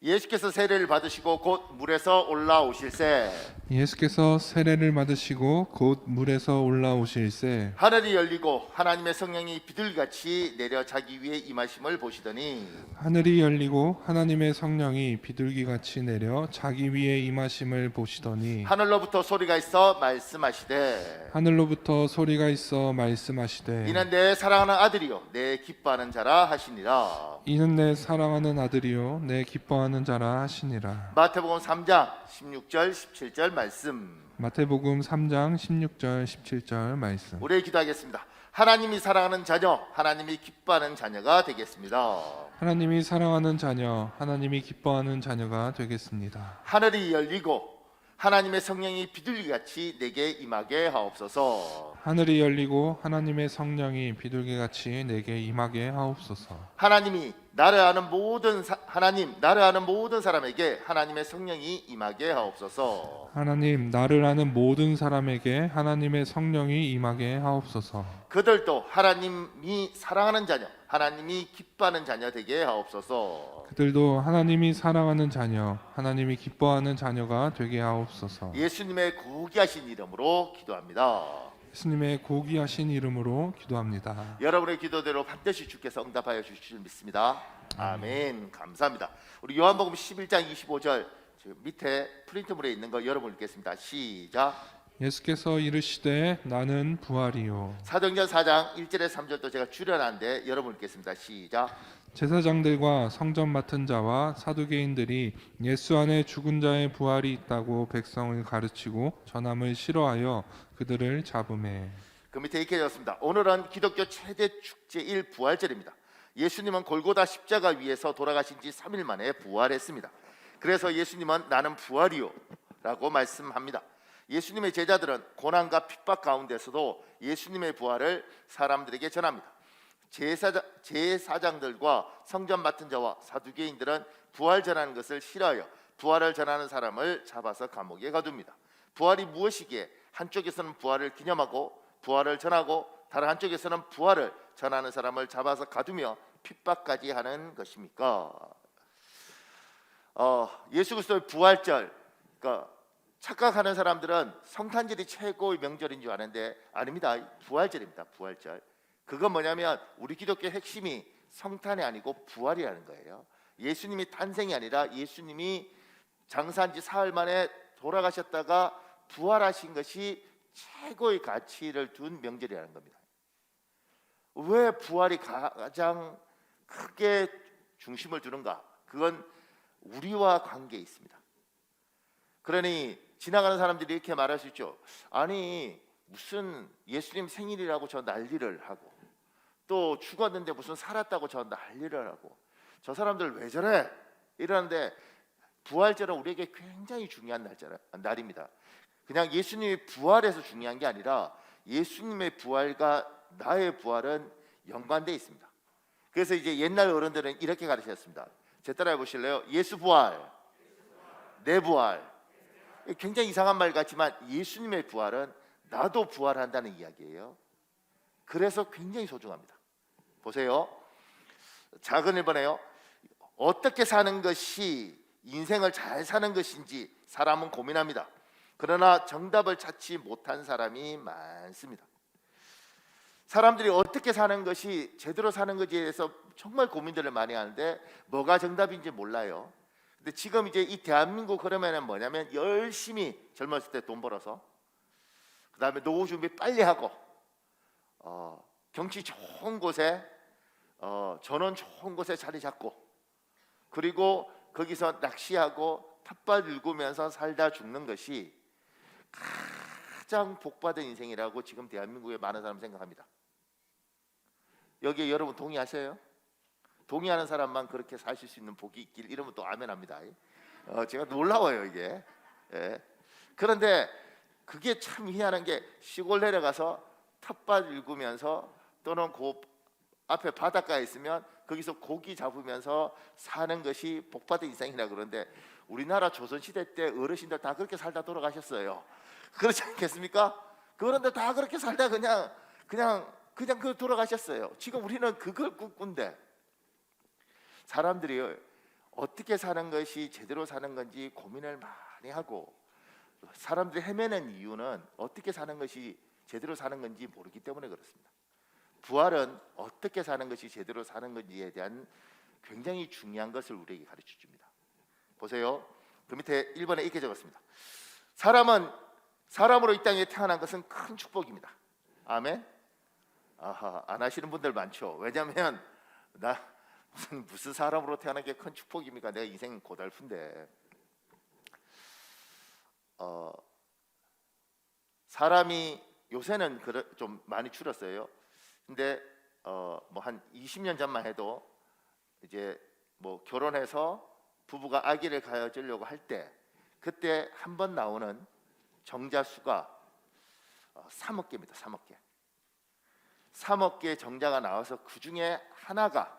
예수께서 세례를 받으시고 곧 물에서 올라오실새 예수께서 세례를 받으시고 곧 물에서 올라오실새 하늘이 열리고 하나님의 성령이 비둘기같이 내려 자기 위에 임하심을 보시더니 하늘이 열리고 하나님의 성령이 비둘기같이 내려 자기 위에 임하심을 보시더니 하늘로부터 소리가 있어 말씀하시되 하늘로부터 소리가 있어 말씀하시되 이는 내 사랑하는 아들이요 내 기뻐하는 자라 하시니라. 이는 내 사랑하는 아들이요 내 기뻐하는 자라 하시니라. 마태복음 3장 16절 17절 말씀. 마태복음 3장 16절 17절 말씀. 우리 기도하겠습니다. 하나님이 사랑하는 자녀, 하나님이 기뻐하는 자녀가 되겠습니다. 하나님이 사랑하는 자녀, 하나님이 기뻐하는 자녀가 되겠습니다. 하늘이 열리고 하나님의 성령이 비둘기같이 내게 임하게 하옵소서. 하늘이 열리고 하나님의 성령이 비둘기같이 내게 임하게 하옵소서. 하나님이 나를 아는 모든 나를 아는 모든 사람에게 하나님의 성령이 임하게 하옵소서. 하나님, 나를 아는 모든 사람에게 하나님의 성령이 임하게 하옵소서. 그들도 하나님이 사랑하는 자녀, 하나님이 기뻐하는 자녀 되게 하옵소서. 그들도 하나님이 사랑하는 자녀, 하나님이 기뻐하는 자녀가 되게 하옵소서. 예수님의 고귀하신 이름으로 기도합니다. 예수님의 고귀하신 이름으로 기도합니다. 여러분의 기도대로 반드시 주께서 응답하여 주실 줄 믿습니다. 아멘. 감사합니다. 우리 요한복음 11장 25절 밑에 프린트물에 있는 거 여러분 읽겠습니다. 시작. 예수께서 이르시되 나는 부활이요 사도행전 4장 1절에 3절도 제가 줄여놨는데 여러분 읽겠습니다. 시작. 제사장들과 성전 맡은 자와 사두개인들이 예수 안에 죽은 자의 부활이 있다고 백성을 가르치고 전함을 싫어하여 그들을 잡음에. 그 밑에 이렇게 적었습니다. 오늘은 기독교 최대 축제일 부활절입니다. 예수님은 골고다 십자가 위에서 돌아가신 지 3일 만에 부활했습니다. 그래서 예수님은 나는 부활이요 라고 말씀합니다. 예수님의 제자들은 고난과 핍박 가운데서도 예수님의 부활을 사람들에게 전합니다. 제사장들과 성전 맡은 자와 사두개인들은 부활 전하는 것을 싫어하여 부활을 전하는 사람을 잡아서 감옥에 가둡니다. 부활이 무엇이기에 한쪽에서는 부활을 기념하고 부활을 전하고 다른 한쪽에서는 부활을 전하는 사람을 잡아서 가두며 핍박까지 하는 것입니까? 예수 그리스도의 부활절, 그러니까 착각하는 사람들은 성탄절이 최고의 명절인 줄 아는데 아닙니다. 부활절입니다. 부활절. 그건 뭐냐면 우리 기독교의 핵심이 성탄이 아니고 부활이라는 거예요. 예수님이 탄생이 아니라 예수님이 장사한 지 사흘 만에 돌아가셨다가 부활하신 것이 최고의 가치를 둔 명절이라는 겁니다. 왜 부활이 가장 크게 중심을 두는가? 그건 우리와 관계에 있습니다. 그러니 지나가는 사람들이 이렇게 말할 수 있죠. 아니 무슨 예수님 생일이라고 저 난리를 하고 또 죽었는데 무슨 살았다고 저 난리를 하고 저 사람들 왜 저래? 이러는데 부활절은 우리에게 굉장히 중요한 날입니다. 그냥 예수님이 부활해서 중요한 게 아니라 예수님의 부활과 나의 부활은 연관되어 있습니다. 그래서 이제 옛날 어른들은 이렇게 가르쳤습니다. 제 따라해 보실래요? 예수 부활, 내 부활. 굉장히 이상한 말 같지만 예수님의 부활은 나도 부활한다는 이야기예요. 그래서 굉장히 소중합니다. 보세요. 작은 1번에요. 어떻게 사는 것이 인생을 잘 사는 것인지 사람은 고민합니다. 그러나 정답을 찾지 못한 사람이 많습니다. 사람들이 어떻게 사는 것이 제대로 사는 것에 대해서 정말 고민들을 많이 하는데 뭐가 정답인지 몰라요. 근데 지금 이제 이 대한민국 그러면은 뭐냐면 열심히 젊었을 때 돈 벌어서 그 다음에 노후 준비 빨리 하고 경치 좋은 곳에 전원 좋은 곳에 자리 잡고 그리고 거기서 낚시하고 텃밭 일구면서 살다 죽는 것이 가장 복받은 인생이라고 지금 대한민국의 많은 사람 생각합니다. 여기에 여러분 동의하세요? 동의하는 사람만 그렇게 사실 수 있는 복이 있길 이러면 또 아멘합니다. 제가 놀라워요 이게. 예. 그런데 그게 참 희한한 게 시골 내려가서 텃밭 일구면서 또는 그 앞에 바닷가에 있으면 거기서 고기 잡으면서 사는 것이 복받은 인생이라 그러는데 우리나라 조선시대 때 어르신들 다 그렇게 살다 돌아가셨어요. 그렇지 않겠습니까? 그런데 다 그렇게 살다 그냥 그 돌아가셨어요. 지금 우리는 그걸 꿈꾼데 사람들이 어떻게 사는 것이 제대로 사는 건지 고민을 많이 하고, 사람들이 헤매는 이유는 어떻게 사는 것이 제대로 사는 건지 모르기 때문에 그렇습니다. 부활은 어떻게 사는 것이 제대로 사는 건지에 대한 굉장히 중요한 것을 우리에게 가르쳐 줍니다. 보세요. 그 밑에 1번에 이렇게 적었습니다. 사람은 사람으로 이 땅에 태어난 것은 큰 축복입니다. 아멘. 아하, 안 하시는 분들 많죠. 왜냐하면 나 무슨 사람으로 태어난 게 큰 축복입니까? 내가 인생 고달픈데. 사람이 요새는 좀 많이 줄었어요. 근데 뭐 한 20년 전만 해도 이제 뭐 결혼해서 부부가 아기를 가져주려고 할 때 그때 한 번 나오는 정자 수가 3억 개입니다. 3억 개. 3억 개 정자가 나와서 그 중에 하나가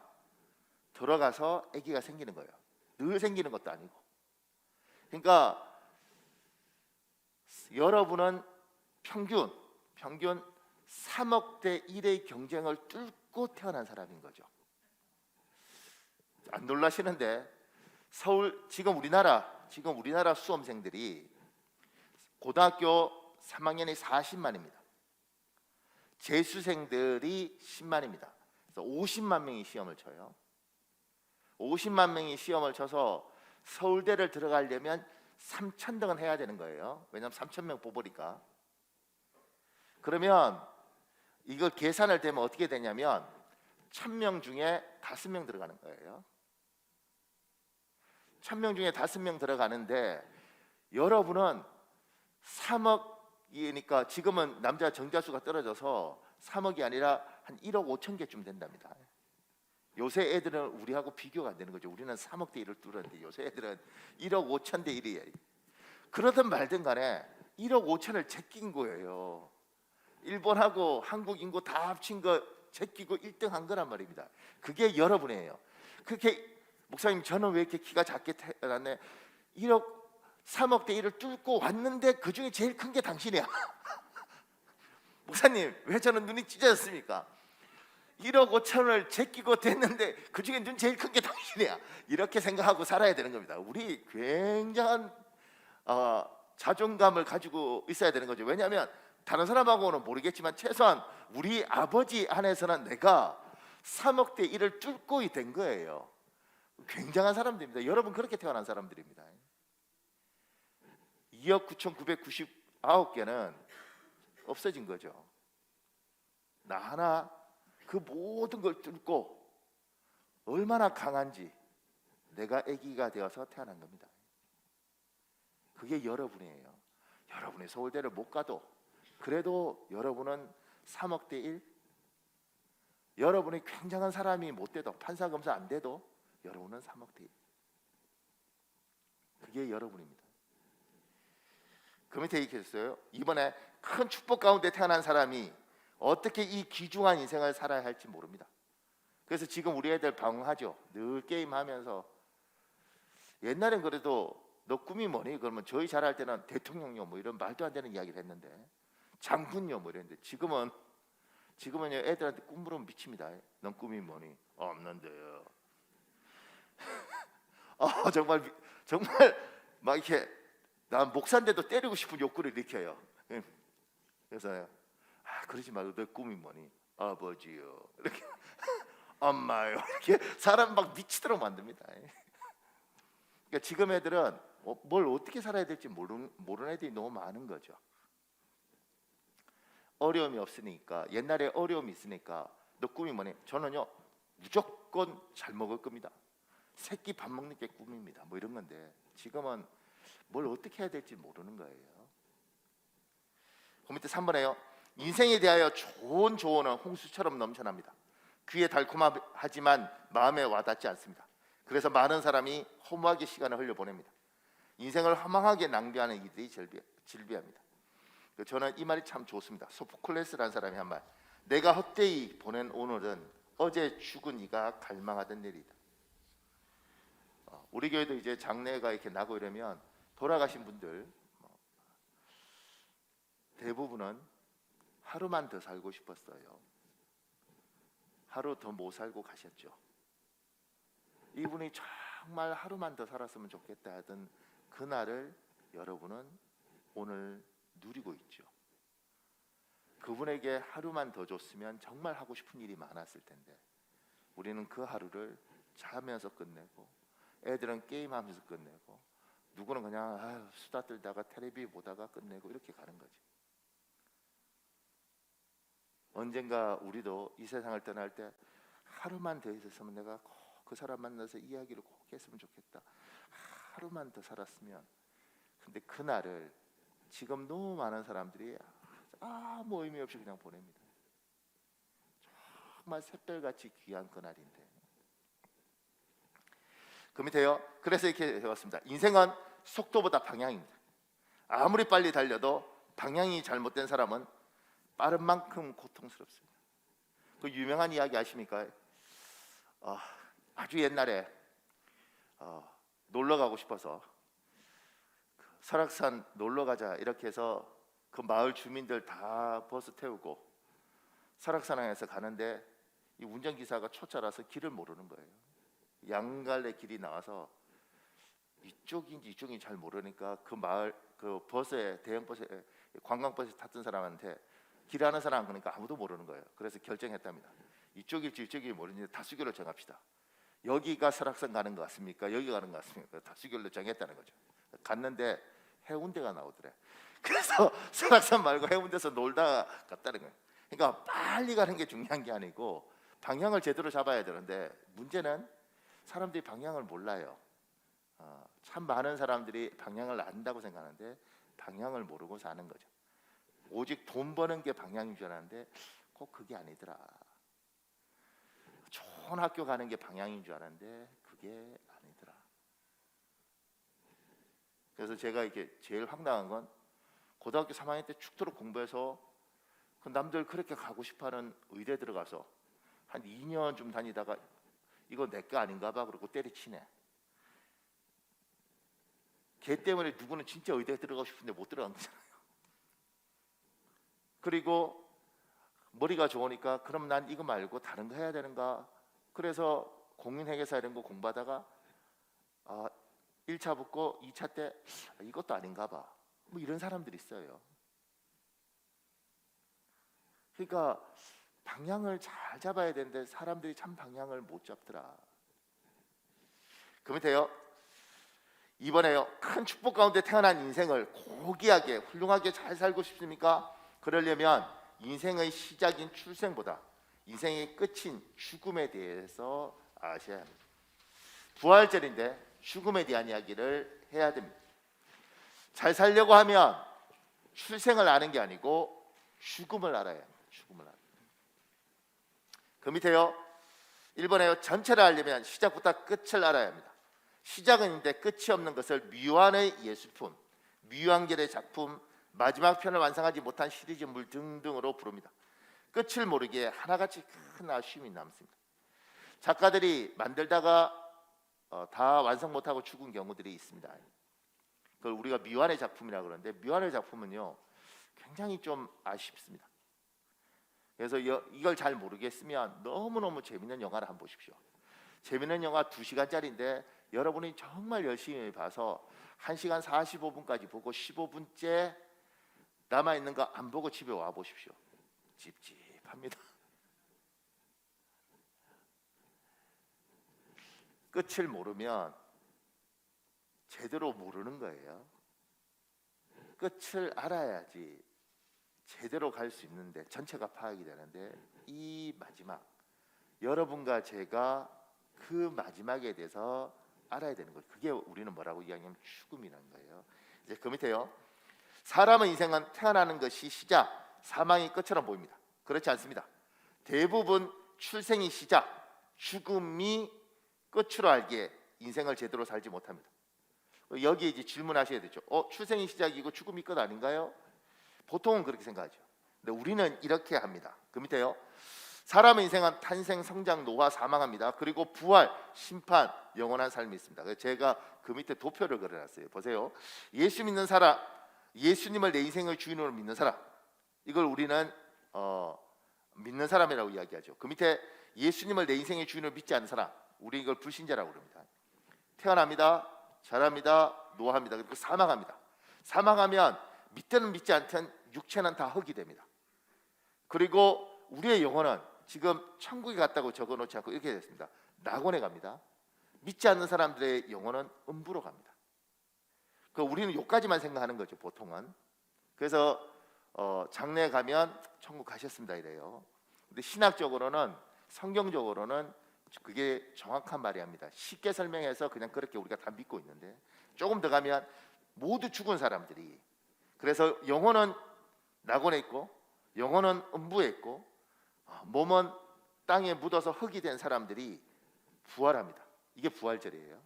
들어가서 아기가 생기는 거예요. 늘 생기는 것도 아니고. 그러니까 여러분은 평균 3억 대 1의 경쟁을 뚫고 태어난 사람인 거죠. 안 놀라시는데 지금 우리나라 수험생들이 고등학교 3학년이 40만입니다. 재수생들이 10만입니다. 그래서 50만 명이 시험을 쳐요. 50만 명이 시험을 쳐서 서울대를 들어가려면 3,000등은 해야 되는 거예요. 왜냐하면 3,000명 뽑으니까. 그러면 이걸 계산을 되면 어떻게 되냐면 1,000명 중에 5명 들어가는 거예요. 1,000명 중에 5명 들어가는데 여러분은 3억이니까 지금은 남자 정자수가 떨어져서 3억이 아니라 한 1억 5천 개쯤 된답니다. 요새 애들은 우리하고 비교가 안 되는 거죠. 우리는 3억 대 1을 뚫었는데 요새 애들은 1억 5천 대 1이에요. 그러든 말든 간에 1억 5천을 제낀 거예요. 일본하고 한국 인구 다 합친 거 제끼고 1등 한 거란 말입니다. 그게 여러분이에요. 그렇게 목사님 저는 왜 이렇게 키가 작게 태어났네? 3억 대 1을 뚫고 왔는데 그 중에 제일 큰 게 당신이야. 목사님 왜 저는 눈이 찢어졌습니까? 1억 5천을 제끼고 됐는데 그 중에 눈 제일 큰 게 당신이야. 이렇게 생각하고 살아야 되는 겁니다. 우리 굉장한 자존감을 가지고 있어야 되는 거죠. 왜냐하면 다른 사람하고는 모르겠지만 최소한 우리 아버지 안에서는 내가 3억 대 1을 뚫고 된 거예요. 굉장한 사람들입니다. 여러분 그렇게 태어난 사람들입니다. 2억 9,999개는 없어진 거죠. 나 하나 그 모든 걸 뚫고 얼마나 강한지 내가 아기가 되어서 태어난 겁니다. 그게 여러분이에요. 여러분이 서울대를 못 가도 그래도 여러분은 3억 대 1. 여러분이 굉장한 사람이 못 돼도 판사 검사 안 돼도 여러분은 3억 대 1. 그게 여러분입니다. 그 밑에 이렇게 했어요. 이번에 큰 축복 가운데 태어난 사람이 어떻게 이 귀중한 인생을 살아야 할지 모릅니다. 그래서 지금 우리 애들 방황하죠. 늘 게임하면서. 옛날엔 그래도 너 꿈이 뭐니? 그러면 저희 잘할 때는 대통령요 뭐 이런 말도 안 되는 이야기를 했는데 장군요 뭐 이랬는데 지금은 애들한테 꿈 물으면 미칩니다. 넌 꿈이 뭐니? 없는데요. 정말 막 이렇게 난 목사인데도 때리고 싶은 욕구를 일으켜요. 그래서 그러지 말고 너 꿈이 뭐니? 아버지요. 이렇게 엄마요. 이렇게 사람 막 미치도록 만듭니다. 그러니까 지금 애들은 뭘 어떻게 살아야 될지 모르는 애들이 너무 많은 거죠. 어려움이 없으니까. 옛날에 어려움이 있으니까 너 꿈이 뭐니? 저는요 무조건 잘 먹을 겁니다. 새끼 밥 먹는 게 꿈입니다. 뭐 이런 건데 지금은 뭘 어떻게 해야 될지 모르는 거예요. 그 밑에 3번에요. 인생에 대하여 좋은 조언은 홍수처럼 넘쳐납니다. 귀에 달콤하지만 마음에 와닿지 않습니다. 그래서 많은 사람이 허무하게 시간을 흘려보냅니다. 인생을 허망하게 낭비하는 이들이 질비합니다. 저는 이 말이 참 좋습니다. 소포클레스라는 사람이 한 말. 내가 헛되이 보낸 오늘은 어제 죽은 이가 갈망하던 일이다. 우리 교회도 이제 장례가 이렇게 나고 이러면 돌아가신 분들 대부분은 하루만 더 살고 싶었어요. 하루 더 못 살고 가셨죠. 이분이 정말 하루만 더 살았으면 좋겠다 하던 그날을 여러분은 오늘 누리고 있죠. 그분에게 하루만 더 줬으면 정말 하고 싶은 일이 많았을 텐데 우리는 그 하루를 자면서 끝내고, 애들은 게임하면서 끝내고, 누구는 그냥 수다 떨다가 텔레비 보다가 끝내고 이렇게 가는 거지. 언젠가 우리도 이 세상을 떠날 때 하루만 더 있었으면 내가 꼭 그 사람 만나서 이야기를 꼭 했으면 좋겠다, 하루만 더 살았으면. 근데 그날을 지금 너무 많은 사람들이 아무 의미 없이 그냥 보냅니다. 정말 샛별같이 귀한 그날인데. 그 밑에요. 그래서 이렇게 배웠습니다. 인생은 속도보다 방향입니다. 아무리 빨리 달려도 방향이 잘못된 사람은 빠른 만큼 고통스럽습니다. 그 유명한 이야기 아십니까? 아주 옛날에 놀러 가고 싶어서 설악산 놀러 가자 이렇게 해서 그 마을 주민들 다 버스 태우고 설악산항에서 가는데 이 운전기사가 초짜라서 길을 모르는 거예요. 양갈래 길이 나와서 이쪽인지 이쪽인지 잘 모르니까 그 마을 그 버스에, 대형 버스에, 관광버스 탔던 사람한테 길 아는 사람 그러니까 아무도 모르는 거예요. 그래서 결정했답니다. 이쪽일지 이쪽일지 모르는데 다수결로 정합시다. 여기가 설악산 가는 것 같습니까? 여기 가는 것 같습니까? 다수결로 정했다는 거죠. 갔는데 해운대가 나오더래. 그래서 설악산 말고 해운대에서 놀다 갔다는 거예요. 그러니까 빨리 가는 게 중요한 게 아니고 방향을 제대로 잡아야 되는데, 문제는 사람들이 방향을 몰라요. 참 많은 사람들이 방향을 안다고 생각하는데 방향을 모르고 사는 거죠. 오직 돈 버는 게 방향인 줄 알았는데 꼭 그게 아니더라. 좋은 학교 가는 게 방향인 줄 알았는데 그게 아니더라. 그래서 제가 이렇게 제일 황당한 건 고등학교 3학년 때 죽도록 공부해서 그 남들 그렇게 가고 싶어하는 의대 들어가서 한 2년 좀 다니다가 이거 내 거 아닌가 봐 그러고 때려치네. 걔 때문에 누구는 진짜 의대에 들어가고 싶은데 못 들어간 거잖아요. 그리고 머리가 좋으니까 그럼 난 이거 말고 다른 거 해야 되는가. 그래서 공인회계사 이런 거 공부하다가 1차 붙고 2차 때 이것도 아닌가 봐. 뭐 이런 사람들이 있어요. 그러니까 방향을 잘 잡아야 되는데 사람들이 참 방향을 못 잡더라. 그 밑에요. 이번에요. 큰 축복 가운데 태어난 인생을 고귀하게 훌륭하게 잘 살고 싶습니까? 그러려면 인생의 시작인 출생보다 인생의 끝인 죽음에 대해서 아셔야 합니다. 부활절인데 죽음에 대한 이야기를 해야 됩니다. 잘 살려고 하면 출생을 아는 게 아니고 죽음을 알아야 합니다. 죽음을 알아야 합니다. 그 밑에요. 1번에요. 전체를 알려면 시작부터 끝을 알아야 합니다. 시작은 있는데 끝이 없는 것을 미완의 예술품, 미완결의 작품, 마지막 편을 완성하지 못한 시리즈물 등등으로 부릅니다. 끝을 모르기에 하나같이 큰 아쉬움이 남습니다. 작가들이 만들다가 다 완성 못하고 죽은 경우들이 있습니다. 그걸 우리가 미완의 작품이라고 그러는데 미완의 작품은요 굉장히 좀 아쉽습니다. 그래서 이걸 잘 모르겠으면 너무너무 재밌는 영화를 한번 보십시오. 재밌는 영화 2시간짜리인데 여러분이 정말 열심히 봐서 1시간 45분까지 보고 15분째 남아있는 거 안 보고 집에 와 보십시오. 찝찝합니다. 끝을 모르면 제대로 모르는 거예요. 끝을 알아야지 제대로 갈 수 있는데 전체가 파악이 되는데 이 마지막, 여러분과 제가 그 마지막에 대해서 알아야 되는 거예요. 그게 우리는 뭐라고 이야기하면 죽음이라는 거예요. 이제 그 밑에요. 사람의 인생은 태어나는 것이 시작, 사망이 끝처럼 보입니다. 그렇지 않습니다. 대부분 출생이 시작, 죽음이 끝으로 알기에 인생을 제대로 살지 못합니다. 여기에 이제 질문하셔야 되죠. 출생이 시작이고 죽음이 끝 아닌가요? 보통은 그렇게 생각하죠. 근데 우리는 이렇게 합니다. 그 밑에요. 사람의 인생은 탄생, 성장, 노화, 사망합니다. 그리고 부활, 심판, 영원한 삶이 있습니다. 그래서 제가 그 밑에 도표를 그려놨어요. 보세요. 예수 믿는 사람, 예수님을 내 인생의 주인으로 믿는 사람, 이걸 우리는 믿는 사람이라고 이야기하죠. 그 밑에 예수님을 내 인생의 주인으로 믿지 않는 사람, 우리 이걸 불신자라고 그럽니다. 태어납니다. 자랍니다. 노합니다. 그리고 사망합니다. 사망하면 밑에는 믿지 않던 육체는 다 흙이 됩니다. 그리고 우리의 영혼은 지금 천국에 갔다고 적어놓지 않고 이렇게 됐습니다. 낙원에 갑니다. 믿지 않는 사람들의 영혼은 음부로 갑니다. 그 우리는 요까지만 생각하는 거죠, 보통은. 그래서 장래에 가면 천국 가셨습니다 이래요. 근데 신학적으로는, 성경적으로는 그게 정확한 말이 합니다. 쉽게 설명해서 그냥 그렇게 우리가 다 믿고 있는데, 조금 더 가면 모두 죽은 사람들이, 그래서 영혼은 낙원에 있고 영혼은 음부에 있고 몸은 땅에 묻어서 흙이 된 사람들이 부활합니다. 이게 부활절이에요.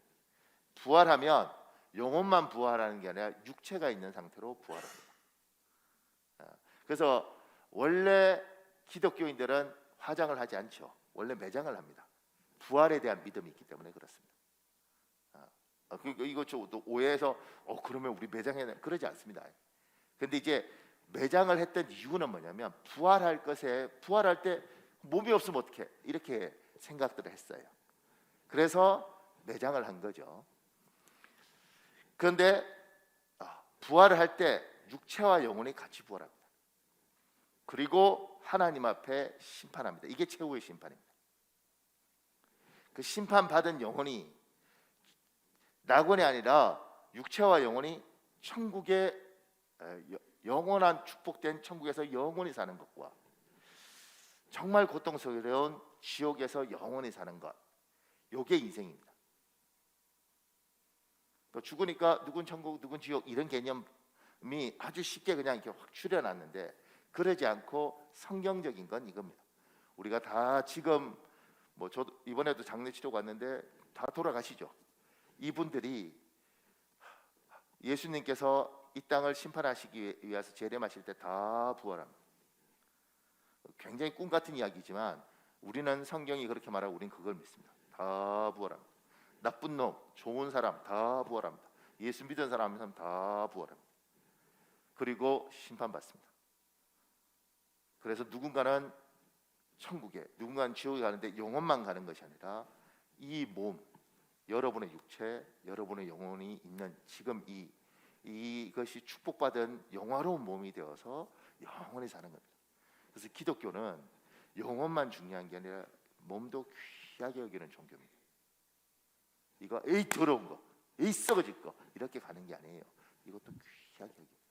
부활하면 영혼만 부활하는 게 아니라 육체가 있는 상태로 부활합니다. 그래서 원래 기독교인들은 화장을 하지 않죠. 원래 매장을 합니다. 부활에 대한 믿음이 있기 때문에 그렇습니다. 이거 좀 오해해서 그러면 우리 매장해, 그러지 않습니다. 근데 이제 매장을 했던 이유는 뭐냐면 부활할 때 몸이 없으면 어떡해, 이렇게 생각들을 했어요. 그래서 매장을 한 거죠. 그런데 부활을 할 때 육체와 영혼이 같이 부활합니다. 그리고 하나님 앞에 심판합니다. 이게 최후의 심판입니다. 그 심판받은 영혼이 낙원이 아니라 육체와 영혼이 천국에 영원한 축복된 천국에서 영원히 사는 것과 정말 고통스러운 지옥에서 영원히 사는 것, 요게 인생입니다. 또 죽으니까 누군 천국 누군 지옥 이런 개념이 아주 쉽게 그냥 이렇게 확 추려놨는데, 그러지 않고 성경적인 건 이겁니다. 우리가 다 지금 저도 이번에도 장례 치러 갔는데 다 돌아가시죠. 이분들이 예수님께서 이 땅을 심판하시기 위해서 재림하실 때 다 부활합니다. 굉장히 꿈 같은 이야기지만 우리는 성경이 그렇게 말하고 우리는 그걸 믿습니다. 다 부활합니다. 나쁜 놈, 좋은 사람 다 부활합니다. 예수 믿은 사람 다 부활합니다. 그리고 심판받습니다. 그래서 누군가는 천국에, 누군가는 지옥에 가는데 영혼만 가는 것이 아니라 이 몸, 여러분의 육체, 여러분의 영혼이 있는 지금 이것이 축복받은 영화로운 몸이 되어서 영원히 사는 겁니다. 그래서 기독교는 영혼만 중요한 게 아니라 몸도 귀하게 여기는 종교입니다. 이거 에이 더러운 거, 에이 썩어질 거 이렇게 가는 게 아니에요. 이것도 귀하게 여깁니다.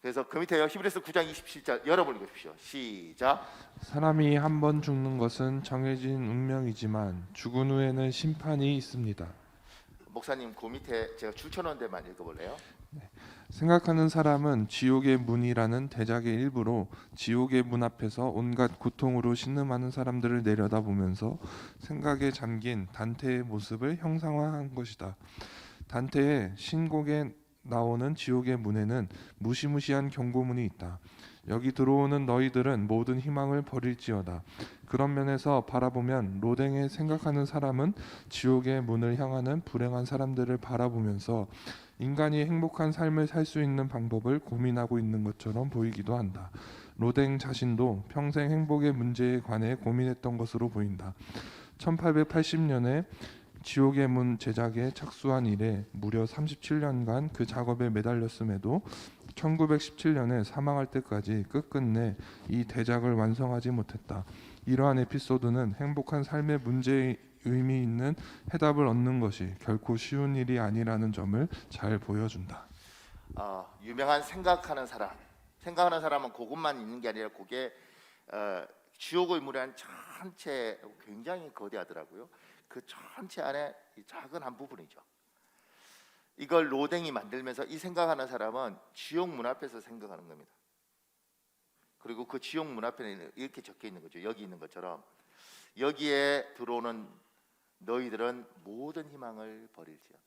그래서 그 밑에요, 히브리서 9장 27절 여러분 읽으십시오. 시작. 사람이 한 번 죽는 것은 정해진 운명이지만 죽은 후에는 심판이 있습니다. 목사님 그 밑에 제가 줄 쳐놓은 데만 읽어볼래요? 생각하는 사람은 지옥의 문이라는 대작의 일부로 지옥의 문 앞에서 온갖 고통으로 신음하는 사람들을 내려다보면서 생각에 잠긴 단테의 모습을 형상화한 것이다. 단테의 신곡에 나오는 지옥의 문에는 무시무시한 경고문이 있다. 여기 들어오는 너희들은 모든 희망을 버릴지어다. 그런 면에서 바라보면 로댕에 생각하는 사람은 지옥의 문을 향하는 불행한 사람들을 바라보면서 인간이 행복한 삶을 살 수 있는 방법을 고민하고 있는 것처럼 보이기도 한다. 로댕 자신도 평생 행복의 문제에 관해 고민했던 것으로 보인다. 1880년에 지옥의 문 제작에 착수한 이래 무려 37년간 그 작업에 매달렸음에도 1917년에 사망할 때까지 끝끝내 이 대작을 완성하지 못했다. 이러한 에피소드는 행복한 삶의 문제에 의미 있는 해답을 얻는 것이 결코 쉬운 일이 아니라는 점을 잘 보여준다. 유명한 생각하는 사람은 그것만 있는 게 아니라 그게 지옥의 문이라는 전체 굉장히 거대하더라고요. 그 전체 안에 작은 한 부분이죠. 이걸 로댕이 만들면서 이 생각하는 사람은 지옥 문 앞에서 생각하는 겁니다. 그리고 그 지옥 문 앞에는 이렇게 적혀 있는 거죠. 여기 있는 것처럼 여기에 들어오는 너희들은 모든 희망을 버릴지어다.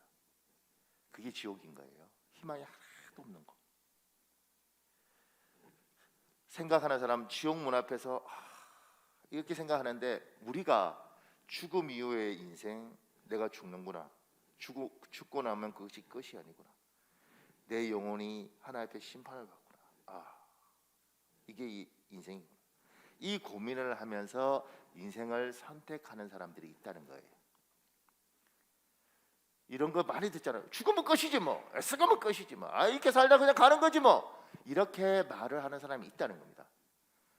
그게 지옥인 거예요. 희망이 하나도 없는 거. 생각하는 사람 지옥 문 앞에서 이렇게 생각하는데, 우리가 죽음 이후의 인생, 내가 죽는구나, 죽고 나면 그것이 끝이 아니구나, 내 영혼이 하나님 앞에 심판을 받구나, 이게 인생이구나, 이 고민을 하면서 인생을 선택하는 사람들이 있다는 거예요. 이런 거 많이 듣잖아요. 죽으면 끝이지 뭐. 애쓰면 끝이지 뭐. 아, 이렇게 살다 그냥 가는 거지 뭐. 이렇게 말을 하는 사람이 있다는 겁니다.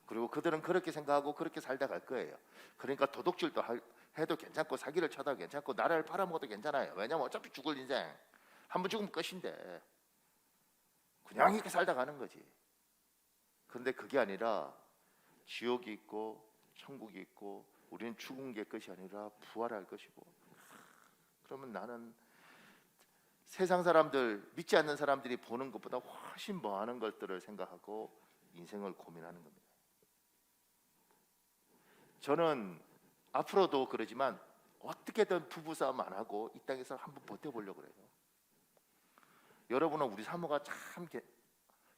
그리고 그들은 그렇게 생각하고 그렇게 살다 갈 거예요. 그러니까 도둑질도 해도 괜찮고 사기를 쳐도 괜찮고 나라를 팔아먹어도 괜찮아요. 왜냐면 어차피 죽을 인생 한 번 죽으면 끝인데 그냥 이렇게 살다 가는 거지. 그런데 그게 아니라 지옥이 있고 천국이 있고 우리는 죽은 게 끝이 아니라 부활할 것이고, 그러면 나는 세상 사람들, 믿지 않는 사람들이 보는 것보다 훨씬 많은 것들을 생각하고 인생을 고민하는 겁니다. 저는 앞으로도 그러지만 어떻게든 부부싸움 안 하고 이 땅에서 한번 버텨보려고 그래요. 여러분은 우리 사모가 참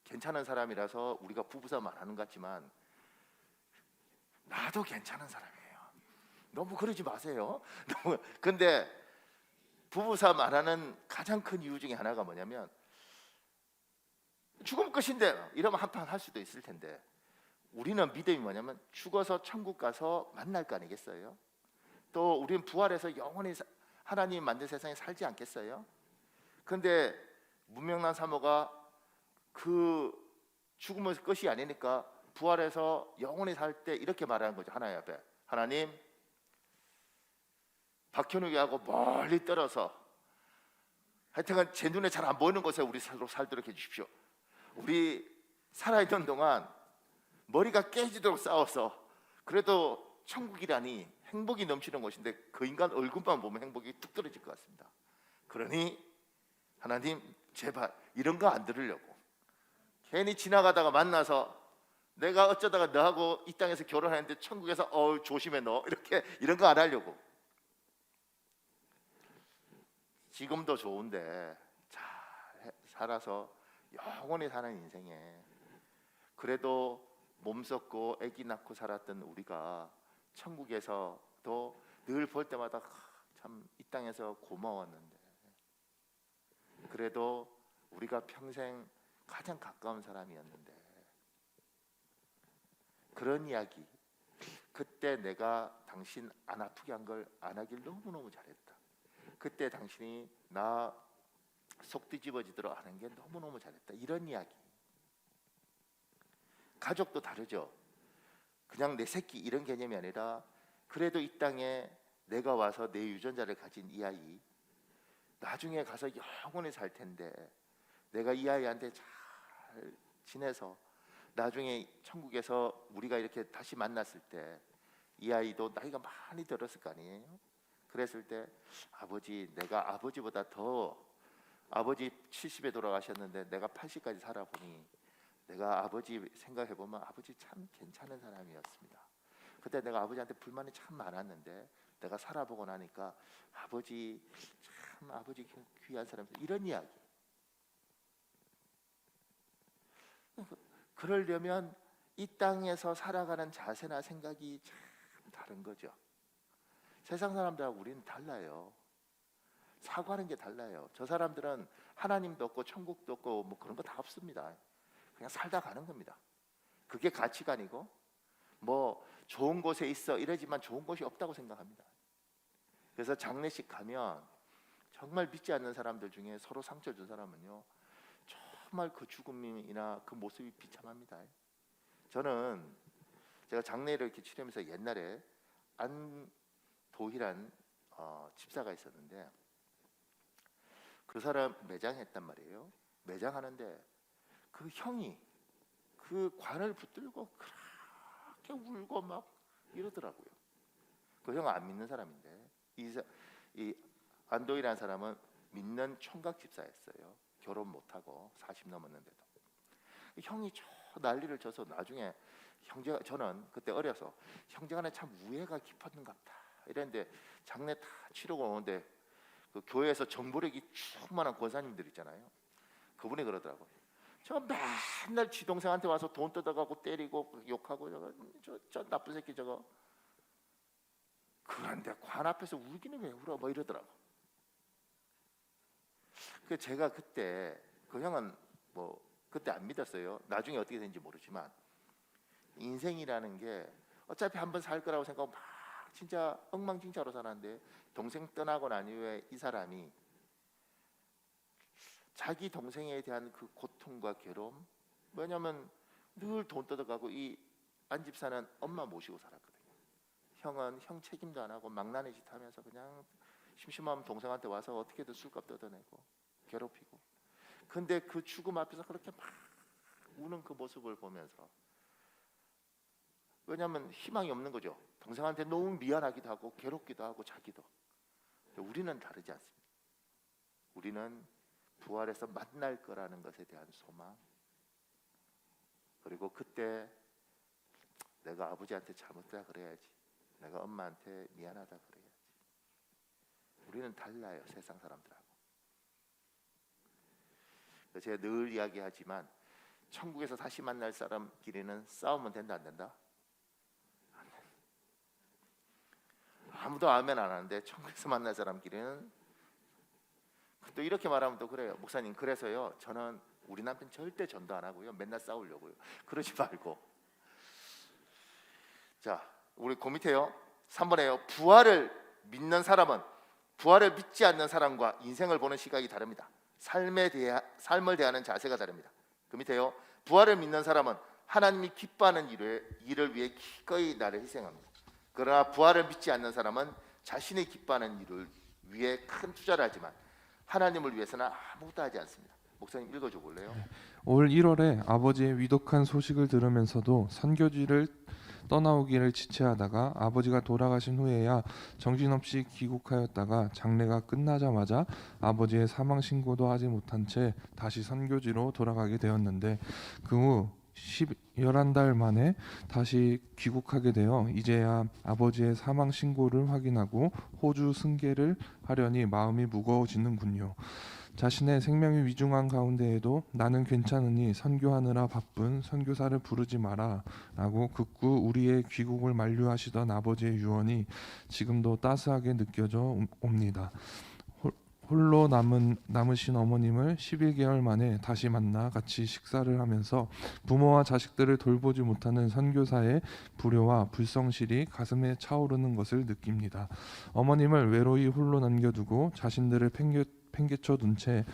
괜찮은 사람이라서 우리가 부부싸움 안 하는 것 같지만 나도 괜찮은 사람이에요. 너무 그러지 마세요. 근데 부부싸움 안 하는 가장 큰 이유 중에 하나가 뭐냐면 죽으면 끝인데 이러면 한판 할 수도 있을 텐데, 우리는 믿음이 뭐냐면 죽어서 천국 가서 만날 거 아니겠어요? 또 우리는 부활해서 영원히 하나님 만든 세상에 살지 않겠어요? 근데 문명난 사모가 그 죽으면 끝이 아니니까 부활해서 영원히 살 때 이렇게 말하는 거죠. 하나님 앞에, 하나님 박현욱이하고 멀리 떨어서 하여튼 제 눈에 잘 안 보이는 곳에 우리 서로 살도록 해주십시오. 우리 살아있던 동안 머리가 깨지도록 싸워서 그래도 천국이라니 행복이 넘치는 곳인데 그 인간 얼굴만 보면 행복이 뚝 떨어질 것 같습니다. 그러니 하나님 제발 이런 거 안 들으려고, 괜히 지나가다가 만나서 내가 어쩌다가 너하고 이 땅에서 결혼했는데 천국에서 조심해 너, 이렇게 이런 거 안 하려고. 지금도 좋은데 잘 살아서 영원히 사는 인생에 그래도 몸 썩고 아기 낳고 살았던 우리가 천국에서도 늘 볼 때마다 참 이 땅에서 고마웠는데, 그래도 우리가 평생 가장 가까운 사람이었는데, 그런 이야기, 그때 내가 당신 안 아프게 한 걸 안 하길 너무너무 잘했다, 그때 당신이 나 속 뒤집어지도록 하는 게 너무너무 잘했다, 이런 이야기. 가족도 다르죠. 그냥 내 새끼 이런 개념이 아니라 그래도 이 땅에 내가 와서 내 유전자를 가진 이 아이 나중에 가서 영원히 살 텐데 내가 이 아이한테 잘 지내서 나중에 천국에서 우리가 이렇게 다시 만났을 때 이 아이도 나이가 많이 들었을 거 아니에요. 그랬을 때 아버지, 내가 아버지보다 더, 아버지 70에 돌아가셨는데 내가 80까지 살아보니 내가 아버지 생각해보면 아버지 참 괜찮은 사람이었습니다. 그때 내가 아버지한테 불만이 참 많았는데 내가 살아보고 나니까 아버지 참 아버지 귀한 사람, 이런 이야기. 그러려면 이 땅에서 살아가는 자세나 생각이 참 다른 거죠. 세상 사람들하고 우리는 달라요. 사고하는 게 달라요. 저 사람들은 하나님도 없고 천국도 없고 뭐 그런 거 다 없습니다. 그냥 살다 가는 겁니다. 그게 가치관이고 뭐 좋은 곳에 있어 이러지만 좋은 곳이 없다고 생각합니다. 그래서 장례식 가면 정말 믿지 않는 사람들 중에 서로 상처 준 사람은요 정말 그 죽음이나 그 모습이 비참합니다. 저는 제가 장례를 이렇게 치르면서 옛날에 안도희란 집사가 있었는데 그 사람 매장했단 말이에요. 매장하는데 그 형이 그 관을 붙들고 그렇게 울고 막 이러더라고요. 그 형은 안 믿는 사람인데 이 안도희라는 사람은 믿는 총각 집사였어요. 결혼 못하고 40 넘었는데도. 형이 저 난리를 쳐서 나중에 형제가, 저는 그때 어려서 형제간에 참 우애가 깊었는가 보다 이랬는데 장례 다 치르고 오는데 그 교회에서 정보력이 충만한 권사님들 있잖아요. 그분이 그러더라고요. 저 맨날 지 동생한테 와서 돈 뜯어가고 때리고 욕하고 저 나쁜 새끼 저거. 그런데 관 앞에서 울기는 왜 울어? 뭐 이러더라고. 그 제가 그때 그 형은 뭐 그때 안 믿었어요. 나중에 어떻게 되는지 모르지만 인생이라는 게 어차피 한번 살 거라고 생각하고 막 진짜 엉망진창으로 살았는데 동생 떠나고 난 이후에 이 사람이 자기 동생에 대한 그 고통과 괴로움. 왜냐하면 늘 돈 뜯어가고 이 안집사는 엄마 모시고 살았거든요. 형은 형 책임도 안 하고 망나니 짓 하면서 그냥 심심하면 동생한테 와서 어떻게든 술값 뜯어내고 괴롭히고. 근데 그 죽음 앞에서 그렇게 막 우는 그 모습을 보면서, 왜냐하면 희망이 없는 거죠. 동생한테 너무 미안하기도 하고 괴롭기도 하고 자기도. 우리는 다르지 않습니다. 우리는 부활해서 만날 거라는 것에 대한 소망, 그리고 그때 내가 아버지한테 잘못했다 그래야지, 내가 엄마한테 미안하다 그래야지. 우리는 달라요, 세상 사람들하고. 제가 늘 이야기하지만 천국에서 다시 만날 사람끼리는 싸우면 된다 안 된다? 아무도 아멘 안 하는데 천국에서 만날 사람끼리는. 또 이렇게 말하면 또 그래요. 목사님, 그래서요 저는 우리 남편 절대 전도 안 하고요 맨날 싸우려고요. 그러지 말고. 자, 우리 그 밑에요 3번에요. 부활을 믿는 사람은 부활을 믿지 않는 사람과 인생을 보는 시각이 다릅니다. 삶을 대하는 자세가 다릅니다. 그 밑에요. 부활을 믿는 사람은 하나님이 기뻐하는 일을 위해 기꺼이 나를 희생합니다. 그러나 부활을 믿지 않는 사람은 자신이 기뻐하는 일을 위해 큰 투자를 하지만 하나님을 위해서는 아무것도 하지 않습니다. 목사님 읽어줘 볼래요? 올 1월에 아버지의 위독한 소식을 들으면서도 선교지를 떠나오기를 지체하다가 아버지가 돌아가신 후에야 정신없이 귀국하였다가 장례가 끝나자마자 아버지의 사망 신고도 하지 못한 채 다시 선교지로 돌아가게 되었는데, 그 후 11달 만에 다시 귀국하게 되어 이제야 아버지의 사망 신고를 확인하고 호주 승계를 하려니 마음이 무거워지는군요. 자신의 생명이 위중한 가운데에도 나는 괜찮으니 선교하느라 바쁜 선교사를 부르지 마라 라고 극구 우리의 귀국을 만류하시던 아버지의 유언이 지금도 따스하게 느껴져 옵니다. 홀로 남으신 어머님을 11개월 만에 다시 만나 같이 식사를 하면서 부모와 자식들을 돌보지 못하는 선교사의 불효와 불성실이 가슴에 차오르는 것을 느낍니다. 어머님을 외로이 홀로 남겨두고 자신들을 팽개쳐 둔 채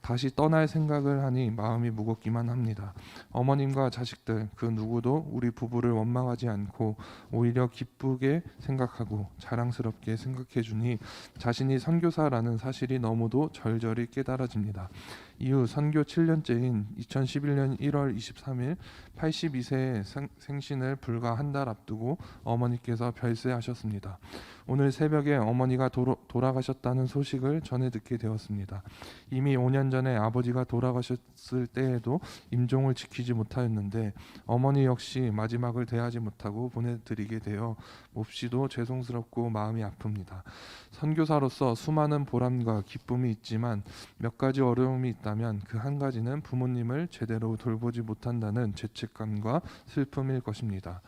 다시 떠날 생각을 하니 마음이 무겁기만 합니다. 어머님과 자식들 그 누구도 우리 부부를 원망하지 않고 오히려 기쁘게 생각하고 자랑스럽게 생각해 주니 자신이 선교사라는 사실이 너무도 절절히 깨달아집니다. 이후 선교 7년째인 2011년 1월 23일 82세의 생신을 불과 한 달 앞두고 어머니께서 별세하셨습니다. 오늘 새벽에 어머니가 돌아가셨다는 소식을 전해 듣게 되었습니다. 이미 5년 전에 아버지가 돌아가셨을 때에도 임종을 지키지 못하였는데 어머니 역시 마지막을 대하지 못하고 보내드리게 되어 몹시도 죄송스럽고 마음이 아픕니다. 선교사로서 수많은 보람과 기쁨이 있지만 몇 가지 어려움이 있다면 그 한 가지는 부모님을 제대로 돌보지 못한다는 죄책감과 슬픔일 것입니다.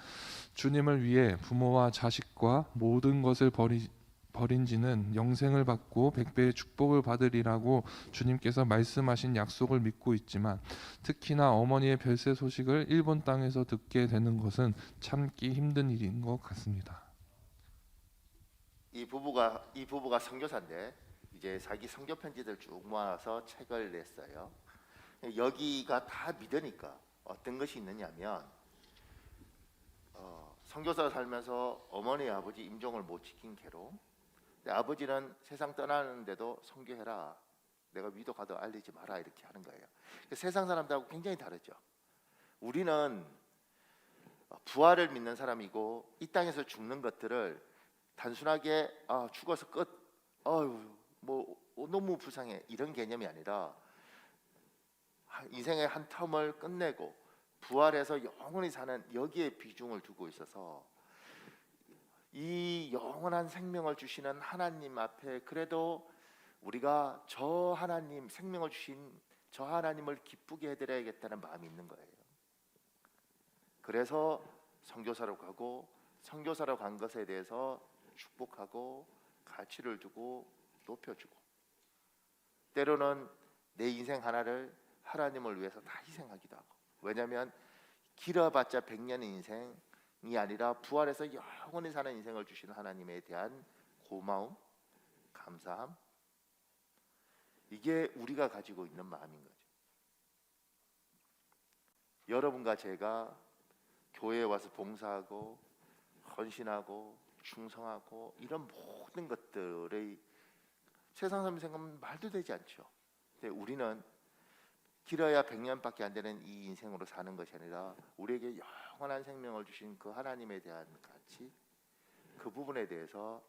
주님을 위해 부모와 자식과 모든 것을 버린 지는 영생을 받고 백배의 축복을 받으리라고 주님께서 말씀하신 약속을 믿고 있지만 특히나 어머니의 별세 소식을 일본 땅에서 듣게 되는 것은 참기 힘든 일인 것 같습니다. 이 부부가 선교사인데 이제 자기 선교 편지들 쭉 모아서 책을 냈어요. 여기가 다 믿으니까 어떤 것이 있느냐면 선교사 살면서 어머니 아버지 임종을 못 지킨 괴로움. 근데 아버지는 세상 떠나는데도 선교해라, 내가 위독하다 알리지 마라 이렇게 하는 거예요. 세상 사람들하고 굉장히 다르죠. 우리는 부활을 믿는 사람이고 이 땅에서 죽는 것들을 단순하게 죽어서 끝, 뭐 너무 불쌍해 이런 개념이 아니라 인생의 한 텀을 끝내고 부활해서 영원히 사는 여기에 비중을 두고 있어서 이 영원한 생명을 주시는 하나님 앞에 그래도 우리가 저 하나님, 생명을 주신 저 하나님을 기쁘게 해드려야겠다는 마음이 있는 거예요. 그래서 선교사로 가고 선교사로 간 것에 대해서 축복하고 가치를 두고 높여주고, 때로는 내 인생 하나를 하나님을 위해서 다 희생하기도 하고. 왜냐하면 길어봤자 100년의 인생이 아니라 부활해서 영원히 사는 인생을 주시는 하나님에 대한 고마움, 감사함, 이게 우리가 가지고 있는 마음인 거죠. 여러분과 제가 교회에 와서 봉사하고 헌신하고 충성하고 이런 모든 것들의 세상 사람 생각하면 말도 되지 않죠. 근데 우리는 길어야 100년밖에 안 되는 이 인생으로 사는 것이 아니라 우리에게 영원한 생명을 주신 그 하나님에 대한 가치, 그 부분에 대해서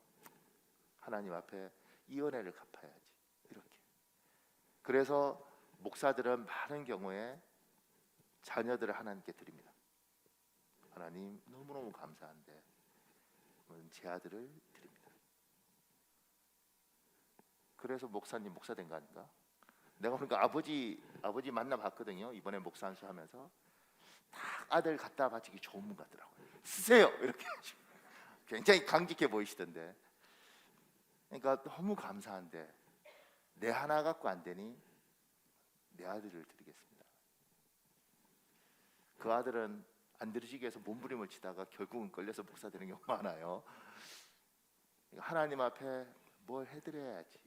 하나님 앞에 이 은혜를 갚아야지. 이렇게. 그래서 목사들은 많은 경우에 자녀들을 하나님께 드립니다. 하나님 너무너무 감사한데 제 아들을 드립니다. 그래서 목사님 목사 된 거 아닌가? 내가 그러니까 아버지 만나봤거든요. 이번에 목사 안수하면서 딱 아들 갖다 바치기 좋은 분 같더라고요. 쓰세요 이렇게 굉장히 강직해 보이시던데. 그러니까 너무 감사한데 내 하나 갖고 안 되니 내 아들을 드리겠습니다. 그 아들은 안 들으시기 위해서 몸부림을 치다가 결국은 걸려서 목사 되는 경우가 많아요. 하나님 앞에 뭘 해드려야지.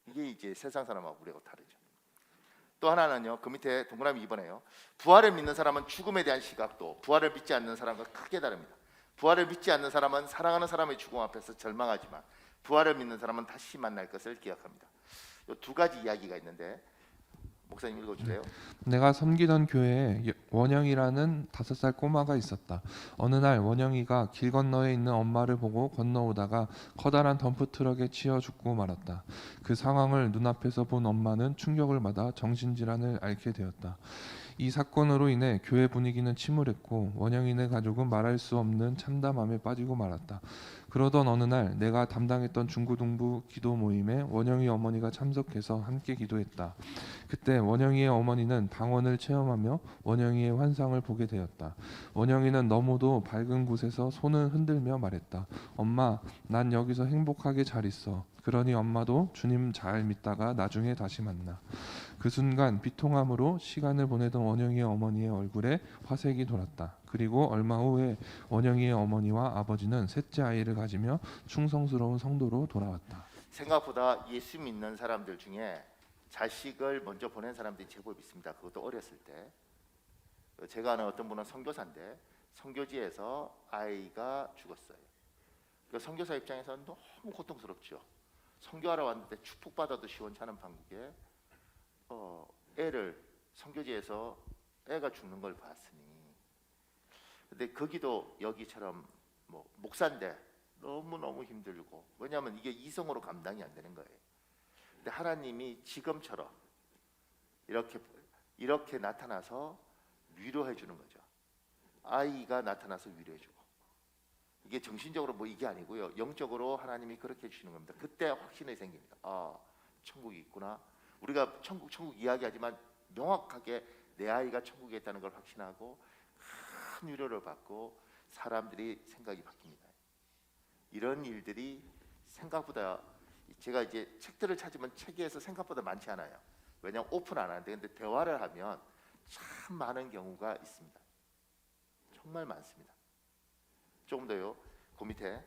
이게 이제 세상 사람하고 우리하고 다르죠. 또 하나는요, 그 밑에 동그라미 2번에요. 부활을 믿는 사람은 죽음에 대한 시각도 부활을 믿지 않는 사람과 크게 다릅니다. 부활을 믿지 않는 사람은 사랑하는 사람의 죽음 앞에서 절망하지만 부활을 믿는 사람은 다시 만날 것을 기약합니다. 이 두 가지 이야기가 있는데 목사님 읽어주세요. 내가 섬기던 교회에 원영이라는 5살 꼬마가 있었다. 어느 날 원영이가 길 건너에 있는 엄마를 보고 건너오다가 커다란 덤프트럭에 치여 죽고 말았다. 그 상황을 눈앞에서 본 엄마는 충격을 받아 정신질환을 앓게 되었다. 이 사건으로 인해 교회 분위기는 침울했고 원영이네 가족은 말할 수 없는 참담함에 빠지고 말았다. 그러던 어느 날 내가 담당했던 중고등부 기도 모임에 원영이 어머니가 참석해서 함께 기도했다. 그때 원영이의 어머니는 방언을 체험하며 원영이의 환상을 보게 되었다. 원영이는 너무도 밝은 곳에서 손을 흔들며 말했다. 엄마, 난 여기서 행복하게 잘 있어. 그러니 엄마도 주님 잘 믿다가 나중에 다시 만나. 그 순간 비통함으로 시간을 보내던 원영이의 어머니의 얼굴에 화색이 돌았다. 그리고 얼마 후에 원영이의 어머니와 아버지는 셋째 아이를 가지며 충성스러운 성도로 돌아왔다. 생각보다 예수 믿는 사람들 중에 자식을 먼저 보낸 사람들이 제법 있습니다. 그것도 어렸을 때. 제가 아는 어떤 분은 선교사인데 선교지에서 아이가 죽었어요. 그 선교사 입장에서는 너무 고통스럽죠. 선교하러 왔는데 축복받아도 시원찮은 판국에 애를 선교지에서 애가 죽는 걸 봤으니, 근데 거기도 여기처럼 뭐 목사인데 너무너무 힘들고, 왜냐하면 이게 이성으로 감당이 안 되는 거예요. 근데 하나님이 지금처럼 이렇게 나타나서 위로해 주는 거죠. 아이가 나타나서 위로해 주고, 이게 정신적으로 뭐 이게 아니고요, 영적으로 하나님이 그렇게 해주시는 겁니다. 그때 확신이 생깁니다. 아, 천국이 있구나. 우리가 천국 이야기하지만 명확하게 내 아이가 천국에 있다는 걸 확신하고 큰 위로를 받고 사람들이 생각이 바뀝니다. 이런 일들이 생각보다, 제가 이제 책들을 찾으면 책에서 생각보다 많지 않아요. 왜냐하면 오픈 안 하는데, 근데 대화를 하면 참 많은 경우가 있습니다. 정말 많습니다. 조금 더요. 그 밑에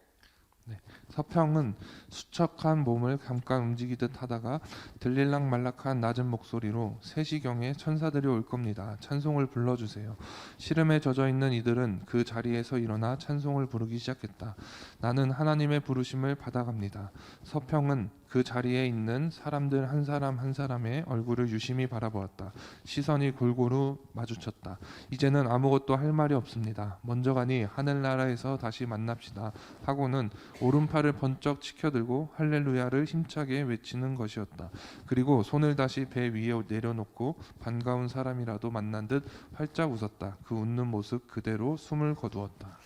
서평은 수척한 몸을 잠깐 움직이듯 하다가 들릴락 말락한 낮은 목소리로 3시경에 천사들이 올 겁니다. 찬송을 불러주세요. 시름에 젖어있는 이들은 그 자리에서 일어나 찬송을 부르기 시작했다. 나는 하나님의 부르심을 받아갑니다. 서평은 그 자리에 있는 사람들 한 사람 한 사람의 얼굴을 유심히 바라보았다. 시선이 골고루 마주쳤다. 이제는 아무것도 할 말이 없습니다. 먼저 가니 하늘나라에서 다시 만납시다 하고는 오른팔을 번쩍 치켜들고 할렐루야를 힘차게 외치는 것이었다. 그리고 손을 다시 배 위에 내려놓고 반가운 사람이라도 만난 듯 활짝 웃었다. 그 웃는 모습 그대로 숨을 거두었다.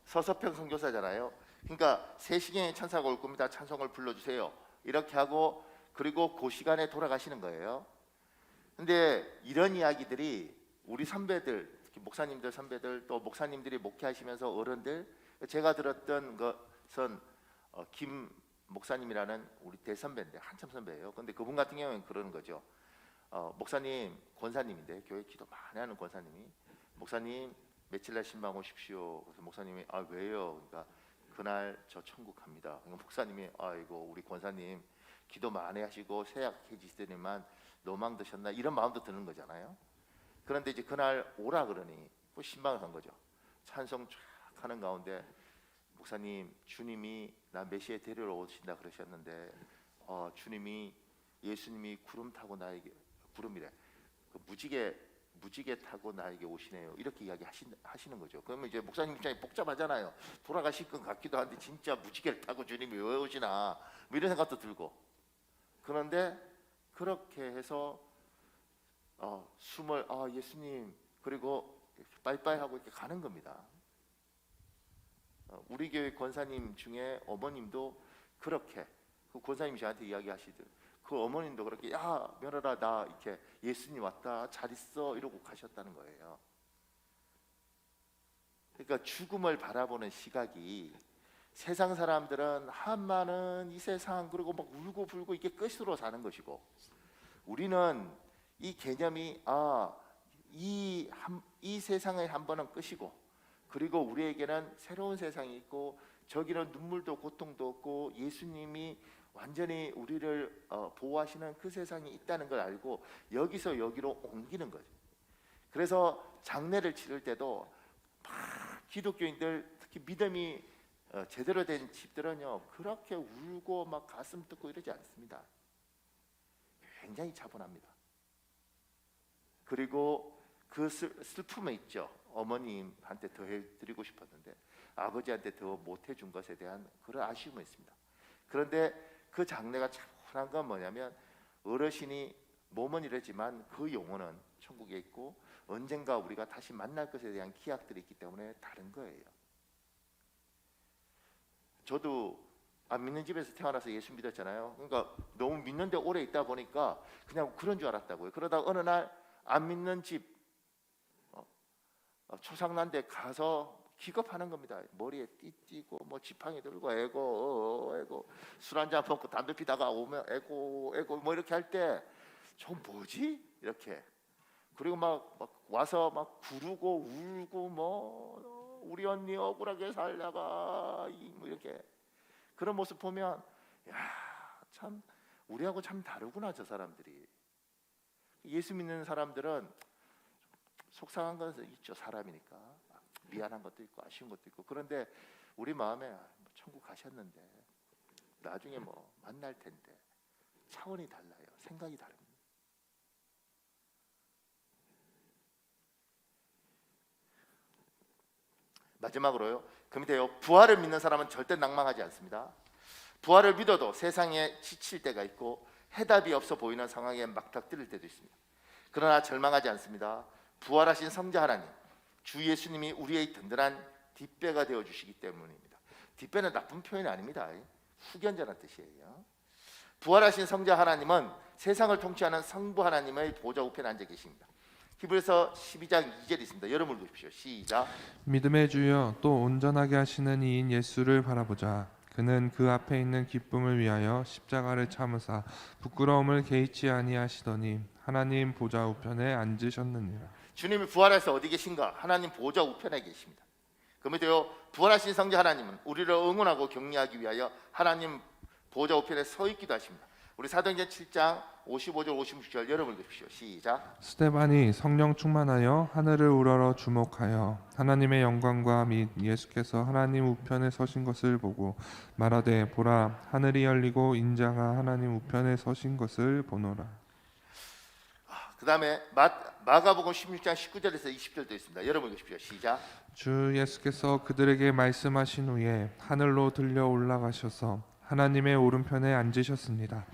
서서평 선교사잖아요. 그러니까 3시경에 천사가 올 겁니다. 찬송을 불러주세요. 이렇게 하고 그리고 그 시간에 돌아가시는 거예요. 근데 이런 이야기들이 우리 선배들, 특히 목사님들 선배들, 또 목사님들이 목회하시면서 어른들, 제가 들었던 것은 김 목사님이라는 우리 대선배인데 한참 선배예요. 근데 그분 같은 경우는 그러는 거죠. 목사님, 권사님인데 교회 기도 많이 하는 권사님이, 목사님 며칠날 신방 오십시오. 그래서 목사님이 왜요? 그러니까 그날 저 천국 갑니다. 그러니까 목사님이 아이고 우리 권사님 기도 많이 하시고 세약해지시더니만 노망 드셨나 이런 마음도 드는 거잖아요. 그런데 이제 그날 오라 그러니 뭐 신방을 한 거죠. 찬송 쫙 하는 가운데 목사님, 주님이 나 메시아에 데리러 오신다 그러셨는데 주님이 예수님이 구름 타고 나에게 구름이래 그 무지개 타고 나에게 오시네요. 이렇게 이야기하시는 거죠. 그러면 이제 목사님 입장이 복잡하잖아요. 돌아가실 것 같기도 한데 진짜 무지개를 타고 주님이 왜 오시나 뭐 이런 생각도 들고. 그런데 그렇게 해서 숨을 예수님 그리고 빠이빠이 하고 이렇게 가는 겁니다. 우리 교회 권사님 중에 어머님도 그렇게 그 권사님이 저한테 이야기하시듯 그 어머님도 그렇게 야 며느라 나 이렇게 예수님 왔다 잘 있어 이러고 가셨다는 거예요. 그러니까 죽음을 바라보는 시각이 세상 사람들은 한마는 이 세상 그리고 막 울고 불고 이게 끝으로 사는 것이고 우리는 이 개념이 이 세상의 한 번은 끝이고 그리고 우리에게는 새로운 세상이 있고 저기는 눈물도 고통도 없고 예수님이 완전히 우리를 보호하시는 그 세상이 있다는 걸 알고 여기서 여기로 옮기는 거죠. 그래서 장례를 치를 때도 막 기독교인들 특히 믿음이 제대로 된 집들은요 그렇게 울고 막 가슴 뜯고 이러지 않습니다. 굉장히 차분합니다. 그리고 그 슬픔에 있죠. 어머님한테 더 해드리고 싶었는데 아버지한테 더 못 해준 것에 대한 그런 아쉬움이 있습니다. 그런데 그 장래가 차분한 건 뭐냐면 어르신이 몸은 이러지만 그 영혼은 천국에 있고 언젠가 우리가 다시 만날 것에 대한 기약들이 있기 때문에 다른 거예요. 저도 안 믿는 집에서 태어나서 예수 믿었잖아요. 그러니까 너무 믿는 데 오래 있다 보니까 그냥 그런 줄 알았다고요. 그러다가 어느 날 안 믿는 집 초상난 데 가서 기겁하는 겁니다. 머리에 띠띠고 뭐 지팡이 들고 애고 술 한잔 먹고 담배 피다가 오면 애고 뭐 이렇게 할 때 저 뭐지? 이렇게 그리고 막 와서 막 구르고 울고 뭐 우리 언니 억울하게 살다가 뭐 이렇게 그런 모습 보면 야, 참 우리하고 참 다르구나 저 사람들이. 예수 믿는 사람들은 속상한 것은 있죠. 사람이니까 미안한 것도 있고 아쉬운 것도 있고 그런데 우리 마음에 천국 가셨는데 나중에 뭐 만날 텐데 차원이 달라요. 생각이 다릅니다. 마지막으로요. 그 밑에요. 부활을 믿는 사람은 절대 낭망하지 않습니다. 부활을 믿어도 세상에 지칠 때가 있고 해답이 없어 보이는 상황에 막닥뜨릴 때도 있습니다. 그러나 절망하지 않습니다. 부활하신 성자 하나님, 주 예수님이 우리의 든든한 뒷배가 되어주시기 때문입니다. 뒷배는 나쁜 표현이 아닙니다. 후견자라는 뜻이에요. 부활하신 성자 하나님은 세상을 통치하는 성부 하나님의 보좌 우편에 앉아 계십니다. 히브리서 12장 2절이 있습니다. 여러분 읽으십시오. 시작. 믿음의 주여 또 온전하게 하시는 이인 예수를 바라보자. 그는 그 앞에 있는 기쁨을 위하여 십자가를 참으사 부끄러움을 개의치 아니하시더니 하나님 보좌 우편에 앉으셨느니라. 주님이 부활해서 어디 계신가? 하나님 보좌 우편에 계십니다. 그런데요, 부활하신 성자 하나님은 우리를 응원하고 격려하기 위하여 하나님 보좌 우편에 서 있기도 하십니다. 우리 사도행전 7장 55절 56절 여러분 읽으십시오. 시작. 스데반이 성령 충만하여 하늘을 우러러 주목하여 하나님의 영광과 및 예수께서 하나님 우편에 서신 것을 보고 말하되 보라 하늘이 열리고 인자가 하나님 우편에 서신 것을 보노라. 그 다음에 마가복음 16장 19절에서 20절도 있습니다. 여러분 읽으십시오. 시작. 주 예수께서 그들에게 말씀하신 후에 하늘로 들려 올라가셔서 하나님의 오른편에 앉으셨습니다.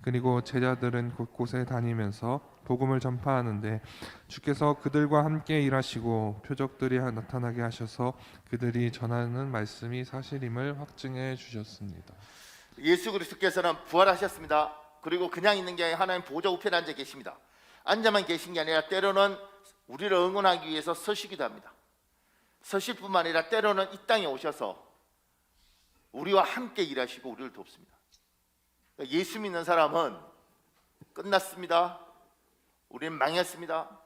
그리고 제자들은 곳곳에 다니면서 복음을 전파하는데 주께서 그들과 함께 일하시고 표적들이 나타나게 하셔서 그들이 전하는 말씀이 사실임을 확증해 주셨습니다. 예수 그리스도께서는 부활하셨습니다. 그리고 그냥 있는 게 아니라 하나님 보좌 우편에 앉아 계십니다. 앉아만 계신 게 아니라 때로는 우리를 응원하기 위해서 서시기도 합니다. 서실 뿐만 아니라 때로는 이 땅에 오셔서 우리와 함께 일하시고 우리를 돕습니다. 예수 믿는 사람은 끝났습니다. 우리는 망했습니다.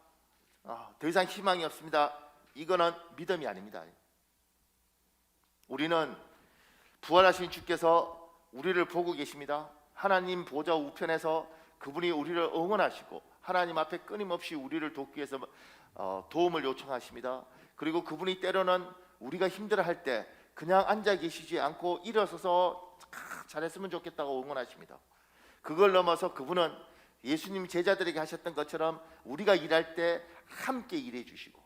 더 이상 희망이 없습니다. 이거는 믿음이 아닙니다. 우리는 부활하신 주께서 우리를 보고 계십니다. 하나님 보좌 우편에서 그분이 우리를 응원하시고 하나님 앞에 끊임없이 우리를 돕기 위해서 도움을 요청하십니다. 그리고 그분이 때로는 우리가 힘들어할 때 그냥 앉아 계시지 않고 일어서서 잘했으면 좋겠다고 응원하십니다. 그걸 넘어서 그분은 예수님 제자들에게 하셨던 것처럼 우리가 일할 때 함께 일해 주시고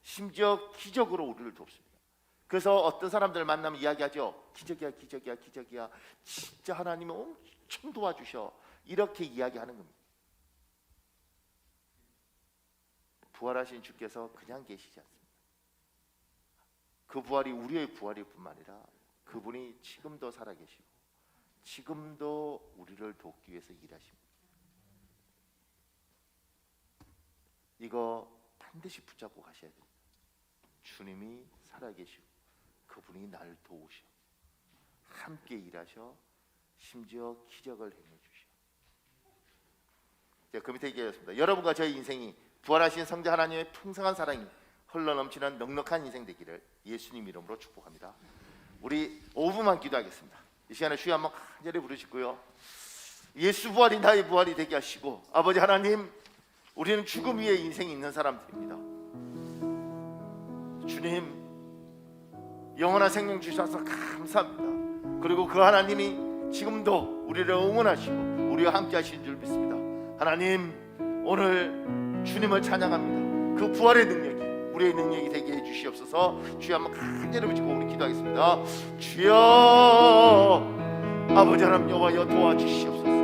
심지어 기적으로 우리를 돕습니다. 그래서 어떤 사람들 만나면 이야기하죠. 기적이야, 기적이야, 기적이야. 진짜 하나님이 엄청 도와주셔. 이렇게 이야기하는 겁니다. 부활하신 주께서 그냥 계시지 않습니다. 그 부활이 우리의 부활일 뿐만 아니라 그분이 지금도 살아계시고 지금도 우리를 돕기 위해서 일하십니다. 이거 반드시 붙잡고 가셔야 됩니다. 주님이 살아계시고 그분이 날 도우셔 함께 일하셔 심지어 기적을 행해 주셔. 그 밑에 얘기했습니다. 여러분과 저의 인생이 부활하신 성자 하나님의 풍성한 사랑이 흘러넘치는 넉넉한 인생 되기를 예수님 이름으로 축복합니다. 우리 5분만 기도하겠습니다. 이 시간에 주여 한번 간절히 부르시고요. 예수 부활이 나의 부활이 되게 하시고 아버지 하나님, 우리는 죽음 위에 인생이 있는 사람들입니다. 주님, 영원한 생명 주셔서 감사합니다. 그리고 그 하나님이 지금도 우리를 응원하시고 우리와 함께 하시는 줄 믿습니다. 하나님, 오늘 주님을 찬양합니다. 그 부활의 능력이 우리의 능력이 되게 해주시옵소서. 주여 한번 간절히 부르시고 우리 기도하겠습니다. 주여, 아버지 하나님 여호와여 도와주시옵소서.